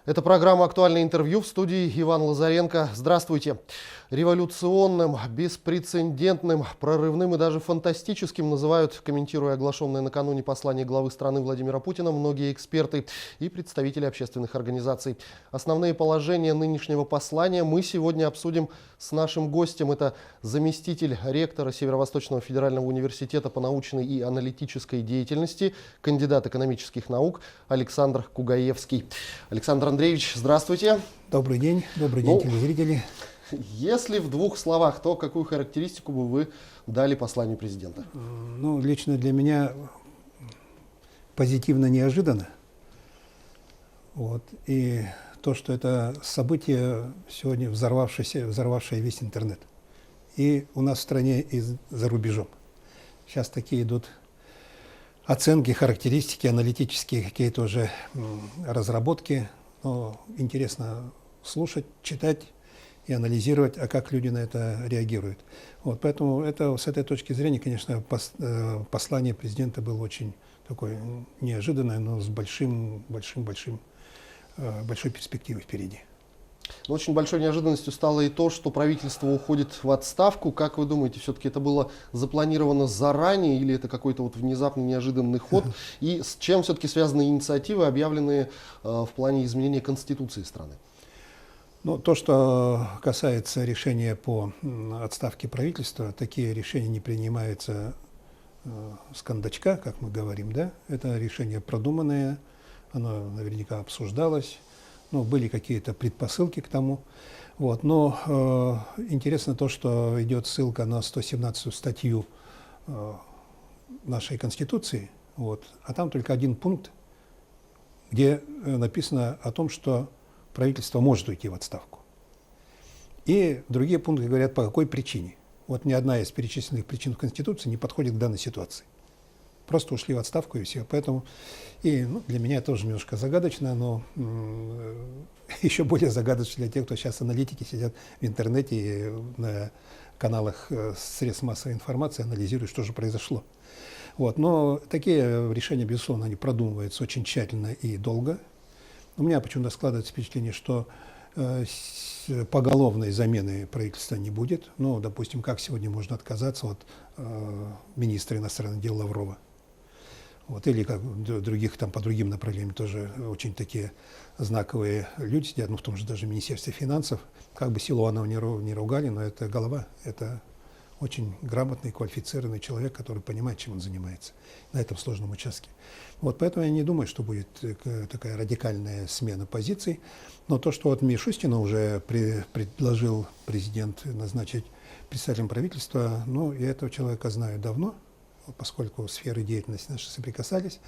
Это программа «Актуальное интервью», в студии Иван Лазаренко. Здравствуйте. Революционным, беспрецедентным, прорывным и даже фантастическим называют, комментируя оглашенное накануне послание главы страны Владимира Путина, многие эксперты и представители общественных организаций. Основные положения нынешнего послания мы сегодня обсудим с нашим гостем. Это заместитель ректора Северо-Восточного федерального университета по научной и аналитической деятельности, кандидат экономических наук Александр Кугаевский. Александр Андреевич, здравствуйте. Добрый день телезрители. Если в двух словах, то какую характеристику бы вы дали посланию президента? Ну, лично для меня позитивно неожиданно. И то, что это событие сегодня взорвавшее весь интернет. И у нас в стране, и за рубежом. Сейчас такие идут оценки, характеристики, аналитические какие-то уже разработки. Но интересно слушать, читать и анализировать, а как люди на это реагируют. Поэтому это, с этой точки зрения, конечно, послание президента было очень такое неожиданное, но с большой перспективой впереди. Но очень большой неожиданностью стало и то, что правительство уходит в отставку. Как вы думаете, все-таки это было запланировано заранее или это какой-то внезапный неожиданный ход? И с чем все-таки связаны инициативы, объявленные в плане изменения Конституции страны? Ну, то, что касается решения по отставке правительства, такие решения не принимаются с кондачка, как мы говорим, да? Это решение продуманное, оно наверняка обсуждалось, были какие-то предпосылки к тому. Но интересно то, что идет ссылка на 117-ю статью нашей Конституции, а там только один пункт, где написано о том, что правительство может уйти в отставку. И другие пункты говорят, по какой причине. Ни одна из перечисленных причин в Конституции не подходит к данной ситуации. Просто ушли в отставку и все. Поэтому для меня это тоже немножко загадочно, но еще более загадочно для тех, кто сейчас аналитики сидят в интернете и на каналах средств массовой информации, анализируют, что же произошло. Но такие решения, безусловно, они продумываются очень тщательно и долго. У меня почему-то складывается впечатление, что поголовной замены правительства не будет. Допустим, как сегодня можно отказаться от министра иностранных дел Лаврова. Или как других по другим направлениям тоже очень такие знаковые люди сидят, в том же даже Министерстве финансов. Как бы Силуанова не ругали, но это голова, это очень грамотный, квалифицированный человек, который понимает, чем он занимается на этом сложном участке. Поэтому я не думаю, что будет такая радикальная смена позиций. Но то, что Мишустина уже предложил президент назначить председателем правительства, я этого человека знаю давно, поскольку сферы деятельности наши соприкасались.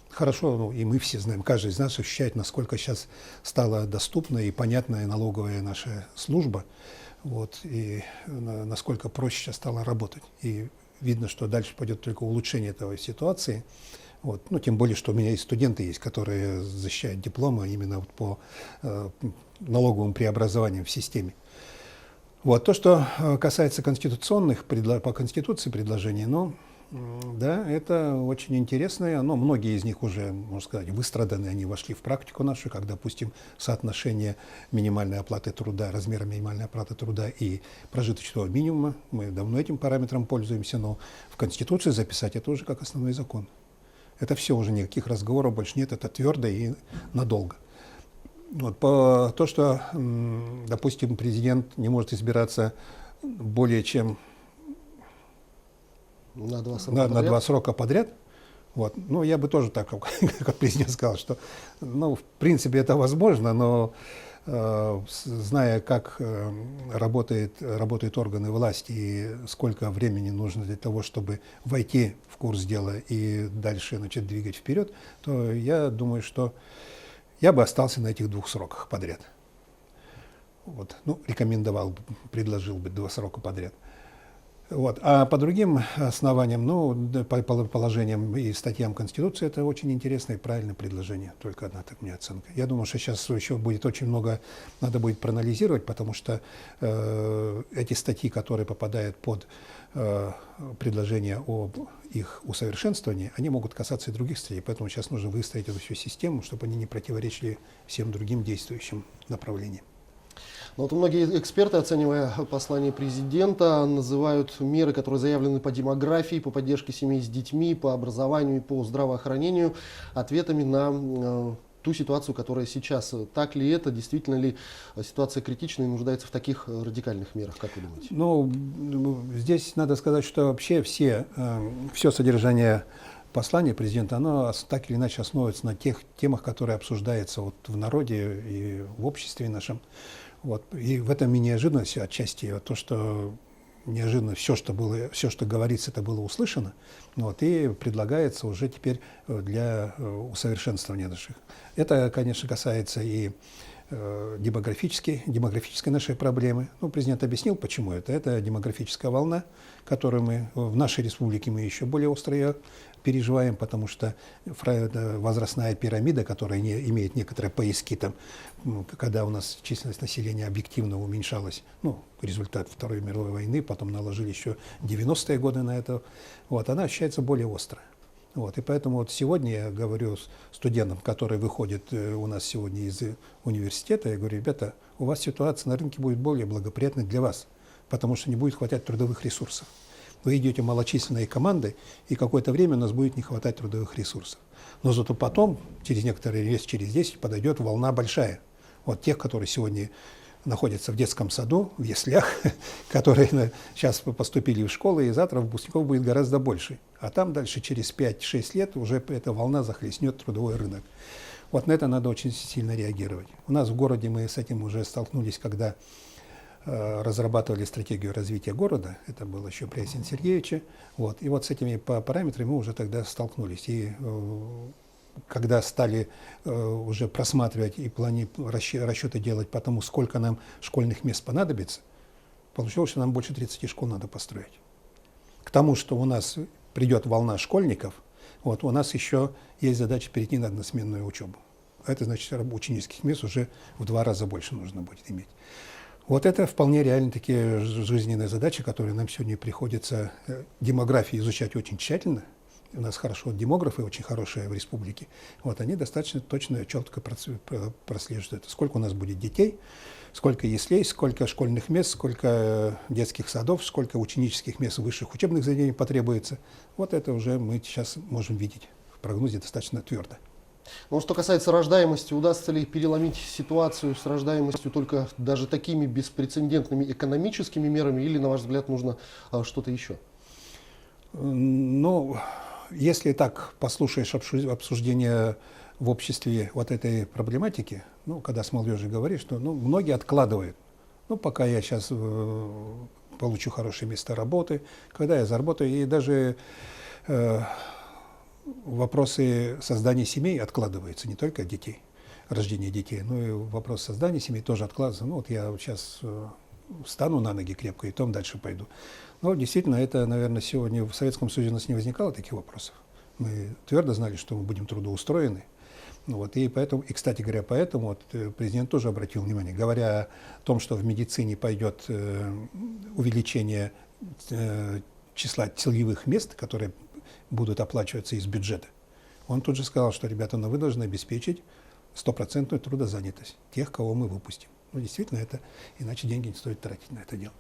Хорошо, и мы все знаем, каждый из нас ощущает, насколько сейчас стала доступна и понятная налоговая наша служба. И насколько проще сейчас стало работать. И видно, что дальше пойдет только улучшение этой ситуации. Тем более, что у меня и студенты есть, которые защищают дипломы именно по налоговым преобразованиям в системе. То, что касается конституционных, по Конституции предложений, да, это очень интересно. Многие из них уже, можно сказать, выстраданы, они вошли в практику нашу, как, допустим, соотношение минимальной оплаты труда, размера минимальной оплаты труда и прожиточного минимума. Мы давно этим параметром пользуемся, но в Конституции записать это уже как основной закон. Это все, уже никаких разговоров больше нет, это твердо и надолго. По то, что, допустим, президент не может избираться более чем на два срока подряд, я бы тоже так, как президент сказал, что, в принципе, это возможно, но зная, как работают органы власти и сколько времени нужно для того, чтобы войти в курс дела и дальше двигать вперед, то я думаю, что я бы остался на этих 2 сроках подряд. Рекомендовал, предложил бы 2 срока подряд. А по другим основаниям, по положениям и статьям Конституции, это очень интересное и правильное предложение. Только одна так мне оценка. Я думаю, что сейчас еще будет очень много, надо будет проанализировать, потому что эти статьи, которые попадают под предложения об их усовершенствовании, они могут касаться и других целей. Поэтому сейчас нужно выстроить эту всю систему, чтобы они не противоречили всем другим действующим направлениям. Но вот многие эксперты, оценивая послание президента, называют меры, которые заявлены по демографии, по поддержке семей с детьми, по образованию и по здравоохранению, ответами на ту ситуацию, которая сейчас. Так ли это? Действительно ли ситуация критична и нуждается в таких радикальных мерах, как вы думаете? Ну, здесь надо сказать, что вообще все содержание послания президента, оно так или иначе основывается на тех темах, которые обсуждаются вот в народе и в обществе нашем. Вот. И в этом и неожиданность отчасти то, что неожиданно все, что говорится, это было услышано, вот, и предлагается уже теперь для усовершенствования наших. Это, конечно, касается и демографической нашей проблемы. Ну, президент объяснил, почему это. Это демографическая волна, которую мы в нашей республике мы еще более остро ее переживаем, потому что возрастная пирамида, которая имеет некоторые пояски, там, когда у нас численность населения объективно уменьшалась, результат Второй мировой войны, потом наложили еще 90-е годы на это, вот, она ощущается более остро. Вот, и поэтому вот сегодня я говорю студентам, которые выходят у нас сегодня из университета, я говорю: ребята, у вас ситуация на рынке будет более благоприятной для вас, потому что не будет хватать трудовых ресурсов. Вы идете малочисленной командой, и какое-то время у нас будет не хватать трудовых ресурсов. Но зато потом, через некоторые лет, через 10, подойдет волна большая. Вот тех, которые сегодня находятся в детском саду, в яслях, которые сейчас поступили в школы, и завтра выпускников будет гораздо больше. А там дальше, через 5-6 лет, уже эта волна захлестнет трудовой рынок. Вот на это надо очень сильно реагировать. У нас в городе мы с этим уже столкнулись, когда разрабатывали стратегию развития города, это было еще при Арсении Сергеевиче, вот, и вот с этими параметрами мы уже тогда столкнулись. И когда стали уже просматривать и расчеты делать по тому, сколько нам школьных мест понадобится, получилось, что нам больше 30 школ надо построить. К тому, что у нас придет волна школьников, вот, у нас еще есть задача перейти на односменную учебу. Это значит, ученических мест уже в 2 раза больше нужно будет иметь. Вот это вполне реально такие жизненные задачи, которые нам сегодня приходится демографию изучать очень тщательно. У нас хорошо демографы, очень хорошие в республике. Вот они достаточно точно и четко прослеживают, сколько у нас будет детей, сколько яслей, сколько школьных мест, сколько детских садов, сколько ученических мест высших учебных заведений потребуется. Вот это уже мы сейчас можем видеть в прогнозе достаточно твердо. Ну, что касается рождаемости, удастся ли переломить ситуацию с рождаемостью только даже такими беспрецедентными экономическими мерами, или, на ваш взгляд, нужно что-то еще? Ну, если так послушаешь обсуждение в обществе вот этой проблематики, когда с молодежью говоришь, что многие откладывают. Пока я сейчас получу хорошее место работы, когда я заработаю, и даже вопросы создания семей откладываются, не только детей, рождения детей, но и вопрос создания семей тоже откладывается. Я сейчас встану на ноги крепко и потом дальше пойду. Но действительно, это, наверное, сегодня в Советском Союзе у нас не возникало таких вопросов. Мы твердо знали, что мы будем трудоустроены. И поэтому, и, кстати говоря, поэтому президент тоже обратил внимание, говоря о том, что в медицине пойдет увеличение числа целевых мест, которые будут оплачиваться из бюджета. Он тут же сказал, что, ребята, вы должны обеспечить 100% трудозанятость тех, кого мы выпустим. Действительно, это, иначе деньги не стоит тратить на это дело.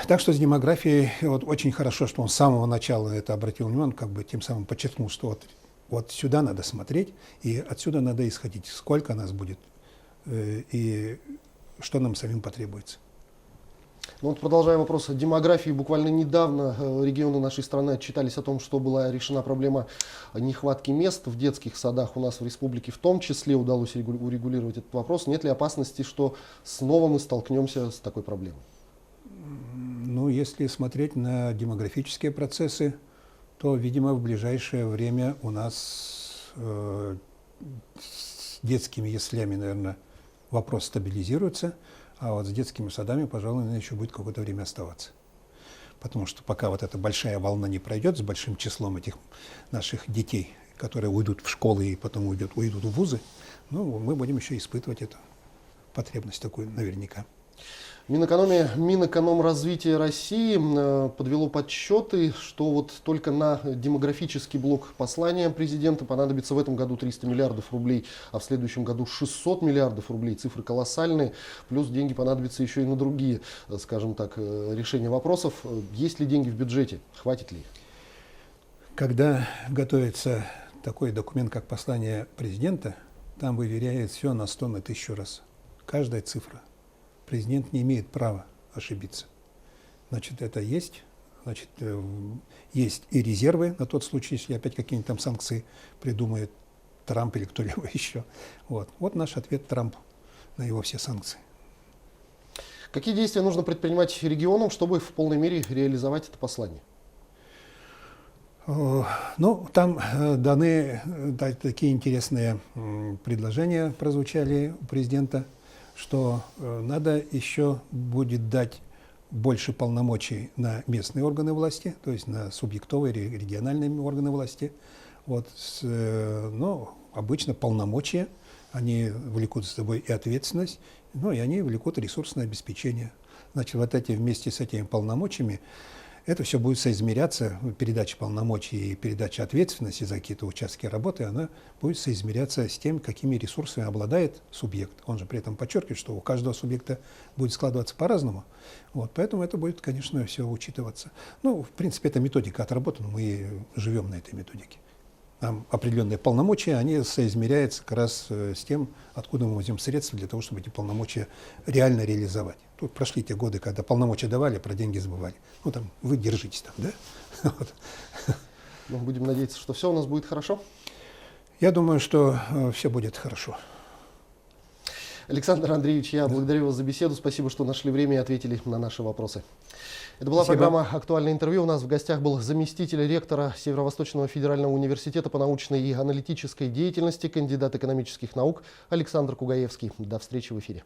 Так что с демографией очень хорошо, что он с самого начала это обратил внимание, тем самым подчеркнул, что вот сюда надо смотреть, и отсюда надо исходить, сколько нас будет, и что нам самим потребуется. Продолжая вопрос демографии, буквально недавно регионы нашей страны отчитались о том, что была решена проблема нехватки мест в детских садах у нас в республике, в том числе удалось урегулировать этот вопрос. Нет ли опасности, что снова мы столкнемся с такой проблемой? Если смотреть на демографические процессы, то, видимо, в ближайшее время у нас с детскими яслями, наверное, вопрос стабилизируется, а с детскими садами, пожалуй, еще будет какое-то время оставаться. Потому что пока эта большая волна не пройдет с большим числом этих наших детей, которые уйдут в школы и потом уйдут в вузы, мы будем еще испытывать эту потребность такую наверняка. Минэкономразвития России подвело подсчеты, что вот только на демографический блок послания президента понадобится в этом году 300 миллиардов рублей, а в следующем году 600 миллиардов рублей. Цифры колоссальные. Плюс деньги понадобятся еще и на другие, скажем так, решения вопросов. Есть ли деньги в бюджете? Хватит ли их? Когда готовится такой документ, как послание президента, там выверяет все на 100, на 1000 раз. Каждая цифра. Президент не имеет права ошибиться. Значит, это есть. Значит, есть и резервы на тот случай, если опять какие-нибудь там санкции придумает Трамп или кто-либо еще. Вот наш ответ Трампу на его все санкции. Какие действия нужно предпринимать регионам, чтобы в полной мере реализовать это послание? Ну, там даны такие интересные предложения прозвучали у президента, что надо еще будет дать больше полномочий на местные органы власти, то есть на субъектовые региональные органы власти. Но обычно полномочия, они влекут за собой и ответственность, но и они влекут ресурсное обеспечение. Значит, вот эти вместе с этими полномочиями это все будет соизмеряться, передача полномочий и передача ответственности за какие-то участки работы, она будет соизмеряться с тем, какими ресурсами обладает субъект. Он же при этом подчеркивает, что у каждого субъекта будет складываться по-разному. Поэтому это будет, конечно, все учитываться. Ну, в принципе, эта методика отработана, мы живем на этой методике. Там определенные полномочия, они соизмеряются как раз с тем, откуда мы возьмем средства для того, чтобы эти полномочия реально реализовать. Тут прошли те годы, когда полномочия давали, про деньги забывали. Ну, там, вы держитесь там, да? Ну, будем надеяться, что все у нас будет хорошо. Я думаю, что все будет хорошо. Александр Андреевич, я благодарю вас за беседу. Спасибо, что нашли время и ответили на наши вопросы. Это была программа «Актуальное интервью». У нас в гостях был заместитель ректора Северо-Восточного федерального университета по научной и аналитической деятельности, кандидат экономических наук Александр Кугаевский. До встречи в эфире.